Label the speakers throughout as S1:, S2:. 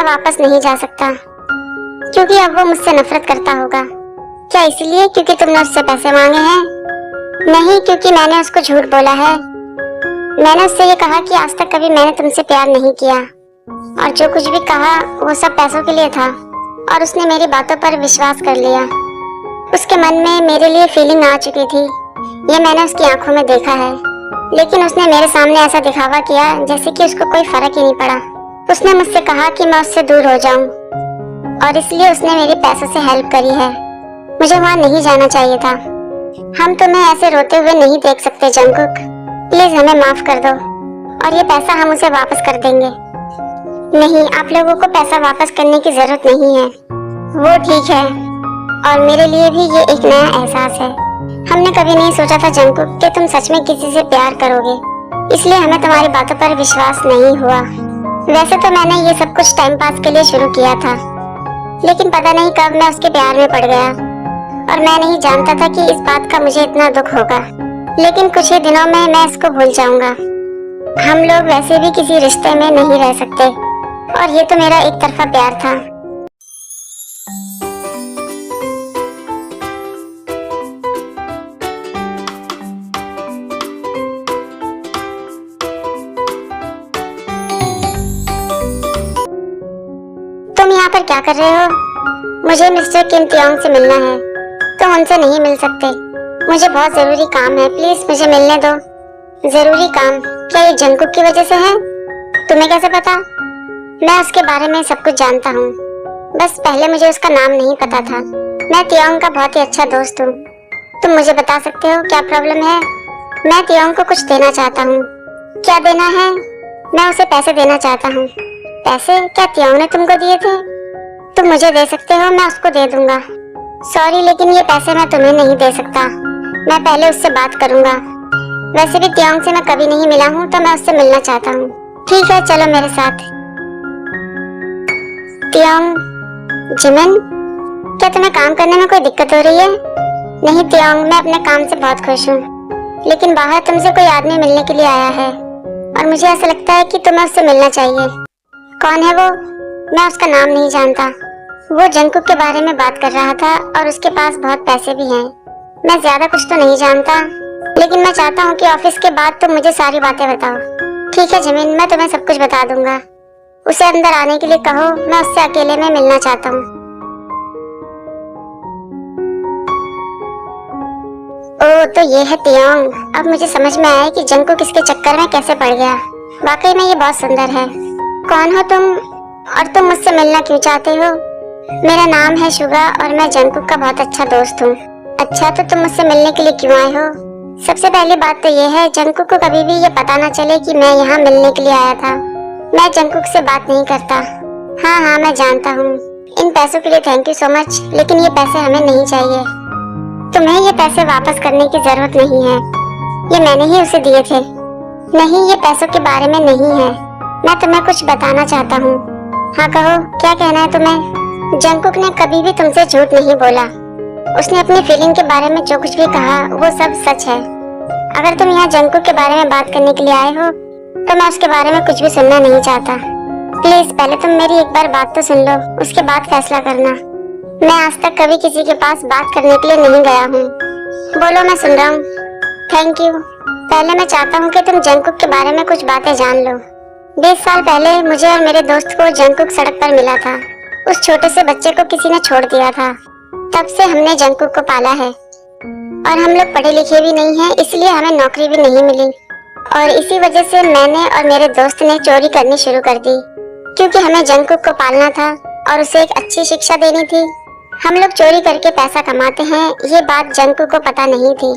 S1: मैं वापस नहीं जा सकता, क्योंकि अब वो मुझसे नफरत करता होगा। क्या इसलिए क्योंकि तुमने उससे पैसे मांगे हैं? नहीं, क्योंकि मैंने उसको झूठ बोला है। मैंने उससे ये कहा कि आज तक कभी मैंने तुमसे प्यार नहीं किया, और जो कुछ भी कहा वो सब पैसों के लिए था, और उसने मेरी बातों पर विश्वास कर लिया। उसके मन में मेरे लिए फीलिंग आ चुकी थी, ये मैंने उसकी आंखों में देखा है। लेकिन उसने मेरे सामने ऐसा दिखावा किया जैसे कि उसको कोई फर्क ही नहीं पड़ा। उसने मुझसे कहा कि मैं उससे दूर हो जाऊं, और इसलिए उसने मेरे पैसों से हेल्प करी है। मुझे वहां नहीं जाना चाहिए था। हम तुम्हें ऐसे रोते हुए नहीं देख सकते जंगकुक, प्लीज हमें माफ कर दो, और ये पैसा हम उसे वापस कर देंगे। नहीं, आप लोगों को पैसा वापस करने की जरूरत नहीं है। वो ठीक है, और मेरे लिए भी ये एक नया एहसास है। हमने कभी नहीं सोचा था जंगकुक कि तुम सच में किसी से प्यार करोगे, इसलिए हमें तुम्हारी बातों पर विश्वास नहीं हुआ। वैसे तो मैंने ये सब कुछ टाइम पास के लिए शुरू किया था, लेकिन पता नहीं कब मैं उसके प्यार में पड़ गया, और मैं नहीं जानता था कि इस बात का मुझे इतना दुख होगा। लेकिन कुछ ही दिनों में मैं इसको भूल जाऊंगा। हम लोग वैसे भी किसी रिश्ते में नहीं रह सकते, और ये तो मेरा एक तरफा प्यार था। तुम यहाँ पर क्या कर रहे हो? मुझे मिस्टर किम तियोंग से मिलना है। तुम उनसे नहीं मिल सकते। मुझे बहुत जरूरी काम है, प्लीज मुझे मिलने दो। जरूरी काम? क्या ये जंगकुक की वजह से है? तुम्हें कैसे पता? मैं उसके बारे में सब कुछ जानता हूँ, बस पहले मुझे उसका नाम नहीं पता था। मैं तियोंग का बहुत ही अच्छा दोस्त हूँ। तुम मुझे बता सकते हो क्या प्रॉब्लम है? मैं तियोंग को कुछ देना चाहता हूँ। क्या देना है? मैं उसे पैसे देना चाहता हूँ। पैसे? क्या तियोंग ने तुमको दिए थे? तुम मुझे दे सकते हो, मैं उसको दे दूंगा। सॉरी, लेकिन ये पैसे मैं तुम्हें नहीं दे सकता। मैं पहले उससे बात करूंगा। वैसे भी तियोंग से मैं कभी नहीं मिला हूँ, तो मैं उससे मिलना चाहता हूँ। ठीक है, चलो मेरे साथ। तियोंग, जिमिन, क्या तुम्हें काम करने में कोई दिक्कत हो रही है? नहीं तियोंग, मैं अपने काम से बहुत खुश हूँ, लेकिन बाहर तुमसे कोई आदमी मिलने के लिए आया है, और मुझे ऐसा लगता है कि तुम्हें उससे मिलना चाहिए। कौन है वो? मैं उसका नाम नहीं जानता। वो जंगकुक के बारे में बात कर रहा था, और उसके पास बहुत पैसे भी हैं। मैं ज्यादा कुछ तो नहीं जानता, लेकिन मैं चाहता हूँ कि ऑफिस के बाद तुम मुझे सारी बातें बताओ। ठीक है जिमिन, मैं तुम्हें सब कुछ बता दूंगा। उसे अंदर आने के लिए कहो, मैं उससे अकेले में मिलना चाहता हूँ। ओह, तो ये है तियोंग। अब मुझे समझ में आया कि जंगकुक इसके चक्कर में कैसे पड़ गया। वाकई में ये बहुत सुंदर है। कौन हो तुम, और तुम मुझसे मिलना क्यों चाहते हो? मेरा नाम है शुगा, और मैं जंगकुक का बहुत अच्छा दोस्त हूँ। अच्छा, तो तुम मुझसे मिलने के लिए क्यों आए हो? सबसे पहली बात तो ये है, जंगकुक को कभी भी ये पता ना चले कि मैं यहाँ मिलने के लिए आया था। मैं जंगकुक से बात नहीं करता। हाँ, मैं जानता हूँ। इन पैसों के लिए थैंक यू सो मच, लेकिन ये पैसे हमें नहीं चाहिए। तुम्हें ये पैसे वापस करने की जरूरत नहीं है, ये मैंने ही उसे दिए थे। नहीं, ये पैसों के बारे में नहीं है। मैं तुम्हें कुछ बताना चाहता हूँ। हाँ कहो, क्या कहना है तुम्हें? जंगकुक ने कभी भी तुमसे झूठ नहीं बोला। उसने अपनी फीलिंग के बारे में जो कुछ भी कहा वो सब सच है। अगर तुम यहाँ जंगकुक के बारे में बात करने के लिए आए हो, तो मैं उसके बारे में कुछ भी सुनना नहीं चाहता। प्लीज पहले तुम मेरी एक बार बात तो सुन लो, उसके बाद फैसला करना। मैं आज तक कभी किसी के पास बात करने के लिए नहीं गया हूँ। बोलो, मैं सुन रहा हूँ। Thank you. पहले मैं चाहता हूँ कि तुम जंगकुक के बारे में कुछ बातें जान लो। 20 साल पहले मुझे और मेरे दोस्त को जंगकुक सड़क पर मिला था। उस छोटे से बच्चे को किसी ने छोड़ दिया था। तब से हमने जंगकुक को पाला है, और हम लोग पढ़े लिखे भी नहीं हैं, इसलिए हमें नौकरी भी नहीं मिली। और इसी वजह से मैंने और मेरे दोस्त ने चोरी करनी शुरू कर दी, क्योंकि हमें जंगकुक को पालना था और उसे एक अच्छी शिक्षा देनी थी। हम लोग चोरी करके पैसा कमाते हैं, ये बात जंगकुक को पता नहीं थी।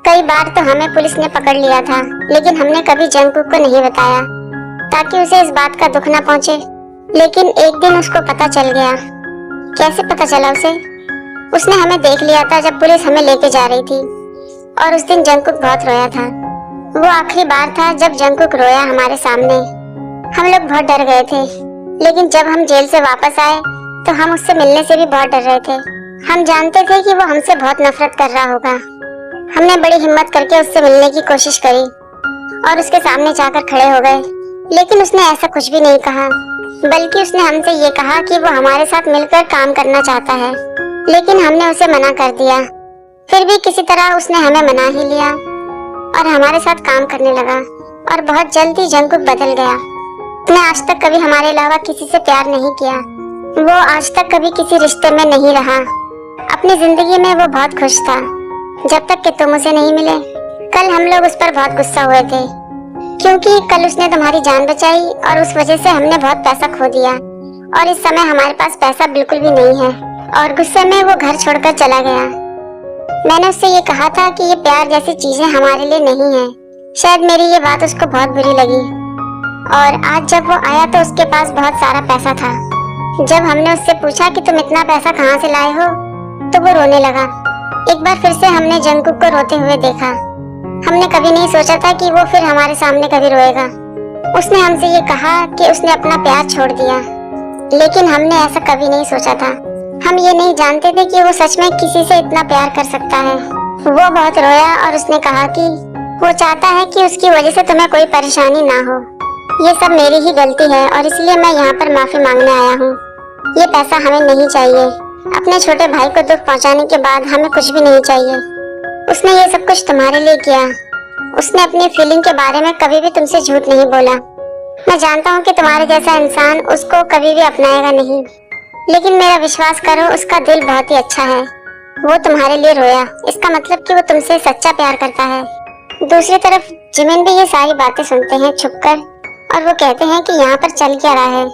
S1: कई बार तो हमें पुलिस ने पकड़ लिया था, लेकिन हमने कभी जंगकुक को नहीं बताया, ताकि उसे इस बात का दुख न पहुंचे। लेकिन एक दिन उसको पता चल गया। कैसे पता चला उसे? उसने हमें देख लिया था जब पुलिस हमें लेके जा रही थी, और उस दिन जंगकुक बहुत रोया था। वो आखिरी बार था जब जंगकुक रोया हमारे सामने। हम लोग बहुत डर गए थे, लेकिन जब हम जेल से वापस आए तो हम उससे मिलने से भी बहुत डर रहे थे। हम जानते थे कि वो हमसे बहुत नफरत कर रहा होगा। हमने बड़ी हिम्मत करके उससे मिलने की कोशिश करी और उसके सामने जाकर खड़े हो गए, लेकिन उसने ऐसा कुछ भी नहीं कहा। बल्कि उसने हमसे ये कहा कि वो हमारे साथ मिलकर काम करना चाहता है, लेकिन हमने उसे मना कर दिया। फिर भी किसी तरह उसने हमें मना ही लिया और हमारे साथ काम करने लगा और बहुत जल्द ही जंगकुक बदल गया। उसने आज तक कभी हमारे अलावा किसी से प्यार नहीं किया। वो आज तक कभी किसी रिश्ते में नहीं रहा। अपनी जिंदगी में वो बहुत खुश था जब तक कि तुम उसे नहीं मिले। कल हम लोग उस पर बहुत गुस्सा हुए थे क्योंकि कल उसने तुम्हारी जान बचाई और उस वजह से हमने बहुत पैसा खो दिया और इस समय हमारे पास पैसा बिल्कुल भी नहीं है और गुस्से में वो घर छोड़कर चला गया। मैंने उससे ये कहा था कि ये प्यार जैसी चीजें हमारे लिए नहीं है। शायद मेरी ये बात उसको बहुत बुरी लगी और आज जब वो आया तो उसके पास बहुत सारा पैसा था। जब हमने उससे पूछा कि तुम इतना पैसा कहाँ से लाए हो तो वो रोने लगा। एक बार फिर से हमने जंगकुक को रोते हुए देखा। हमने कभी नहीं सोचा था कि वो फिर हमारे सामने कभी रोएगा। उसने हमसे ये कहा कि उसने अपना प्यार छोड़ दिया, लेकिन हमने ऐसा कभी नहीं सोचा था। हम ये नहीं जानते थे कि वो सच में किसी से इतना प्यार कर सकता है। वो बहुत रोया और उसने कहा कि वो चाहता है कि उसकी वजह से तुम्हें कोई परेशानी ना हो। ये सब मेरी ही गलती है और इसलिए मैं यहाँ पर माफी मांगने आया हूँ। ये पैसा हमें नहीं चाहिए। अपने छोटे भाई को दुख पहुँचाने के बाद हमें कुछ भी नहीं चाहिए। उसने ये सब कुछ तुम्हारे लिए किया। उसने अपनी फीलिंग के बारे में कभी भी तुमसे झूठ नहीं बोला। मैं जानता हूँ कि तुम्हारे जैसा इंसान उसको कभी भी अपनाएगा नहीं, लेकिन मेरा विश्वास करो उसका दिल बहुत ही अच्छा है। वो तुम्हारे लिए रोया, इसका मतलब कि वो तुमसे सच्चा प्यार करता है। दूसरी तरफ जिमिन भी ये सारी बातें सुनते हैं छुपकर और वो कहते हैं कि यहाँ पर चल क्या रहा है।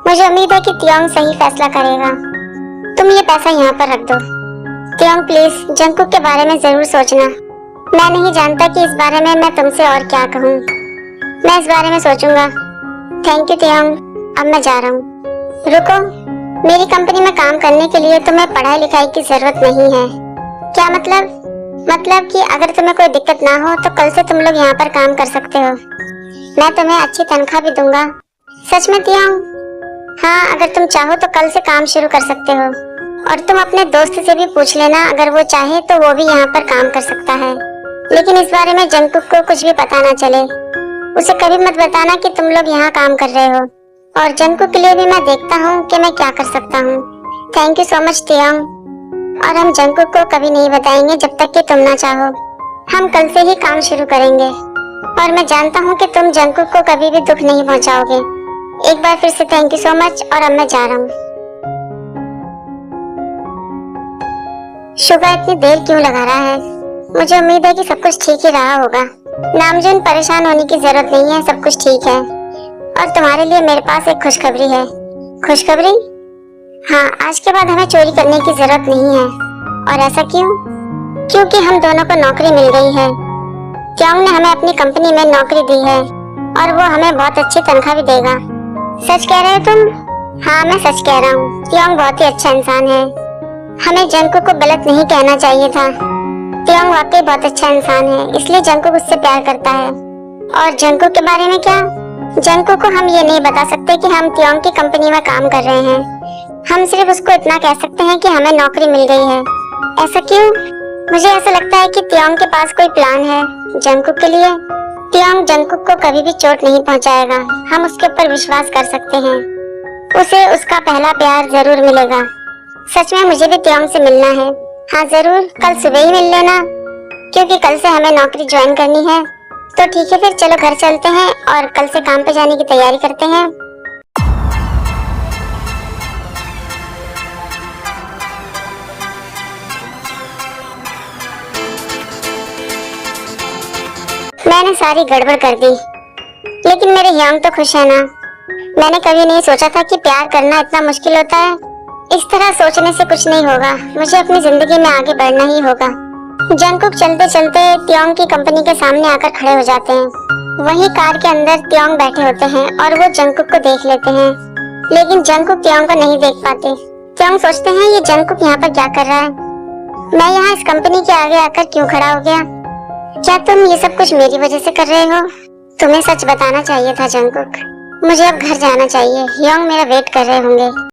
S1: मुझे उम्मीद है कि तियोंग सही फैसला करेगा। तुम ये पैसा यहाँ पर रख दो। तियोंग प्लीज जंगकुक के बारे में जरूर सोचना। मैं नहीं जानता कि इस बारे में मैं तुमसे और क्या कहूँ। मैं इस बारे में सोचूंगा। थैंक यू तियोंग, अब मैं जा रहा हूँ। रुको, मेरी कंपनी में काम करने के लिए तुम्हें पढ़ाई लिखाई की जरूरत नहीं है। क्या मतलब? मतलब कि अगर तुम्हें कोई दिक्कत ना हो तो कल से तुम लोग यहाँ पर काम कर सकते हो। मैं तुम्हें अच्छी तनख्वाह भी दूंगा। सच में तियोंग? हाँ, अगर तुम चाहो तो कल से काम शुरू कर सकते हो और तुम अपने दोस्त से भी पूछ लेना, अगर वो चाहे तो वो भी यहाँ पर काम कर सकता है। लेकिन इस बारे में जंगकुक को कुछ भी पता ना चले। उसे कभी मत बताना कि तुम लोग यहाँ काम कर रहे हो। और जंगकुक के लिए भी मैं देखता हूँ कि मैं क्या कर सकता हूँ। Thank you so much Taeyong. और हम जंगकुक को कभी नहीं बताएंगे जब तक कि तुम ना चाहो। हम कल से ही काम शुरू करेंगे और मैं जानता हूँ कि तुम जंगकुक को कभी भी दुख नहीं पहुँचाओगे। एक बार फिर से थैंक यू सो मच और अब मैं जा रहा हूँ। शुगा इतनी देर क्यों लगा रहा है? मुझे उम्मीद है कि सब कुछ ठीक ही रहा होगा। नामजून परेशान होने की जरूरत नहीं है, सब कुछ ठीक है। और तुम्हारे लिए मेरे पास एक खुशखबरी है। खुशखबरी? हाँ, आज के बाद हमें चोरी करने की जरूरत नहीं है। और ऐसा क्यों? क्योंकि हम दोनों को नौकरी मिल गई है। तियोंग ने हमें अपनी कंपनी में नौकरी दी है और वो हमें बहुत अच्छी तनख्वाह भी देगा। सच कह रहे हो तुम? हाँ, मैं सच कह रहा हूँ। तियोंग बहुत ही अच्छा इंसान है। हमें जंगकुक को गलत नहीं कहना चाहिए था। तियोंग वाकई बहुत अच्छा इंसान है, इसलिए जंगकुक उससे प्यार करता है। और जंगकुक के बारे में क्या? जंगकुक को हम ये नहीं बता सकते कि हम तियोंग की कंपनी में काम कर रहे हैं। हम सिर्फ उसको इतना कह सकते हैं कि हमें नौकरी मिल गई है। ऐसा क्यों? मुझे ऐसा लगता है कि तियोंग के पास कोई प्लान है जंगकुक के लिए। तियोंग जंगकुक को कभी भी चोट नहीं पहुंचाएगा। हम उसके ऊपर विश्वास कर सकते हैं। उसे उसका पहला प्यार जरूर मिलेगा। सच में मुझे भी तियोंग से मिलना है। हाँ जरूर, कल सुबह ही मिल लेना, क्योंकि कल से हमें नौकरी ज्वाइन करनी है। तो ठीक है, फिर चलो घर चलते हैं और कल से काम पे जाने की तैयारी करते हैं। मैंने सारी गड़बड़ कर दी, लेकिन मेरे ह्योंग तो खुश है ना। मैंने कभी नहीं सोचा था कि प्यार करना इतना मुश्किल होता है। इस तरह सोचने से कुछ नहीं होगा। मुझे अपनी जिंदगी में आगे बढ़ना ही होगा। जंगकुक चलते चलते तियोंग की कंपनी के सामने आकर खड़े हो जाते हैं। वहीं कार के अंदर तियोंग बैठे होते हैं और वो जंगकुक को देख लेते हैं, लेकिन जंगकुक तियोंग को नहीं देख पाते। तियोंग सोचते हैं ये जंगकुक यहाँ पर क्या कर रहा है? मैं यहाँ इस कंपनी के आगे आकर क्यों खड़ा हो गया? क्या तुम ये सब कुछ मेरी वजह से कर रहे हो? तुम्हें सच बताना चाहिए था जंगकुक। मुझे अब घर जाना चाहिए। ह्योंग मेरा वेट कर रहे होंगे।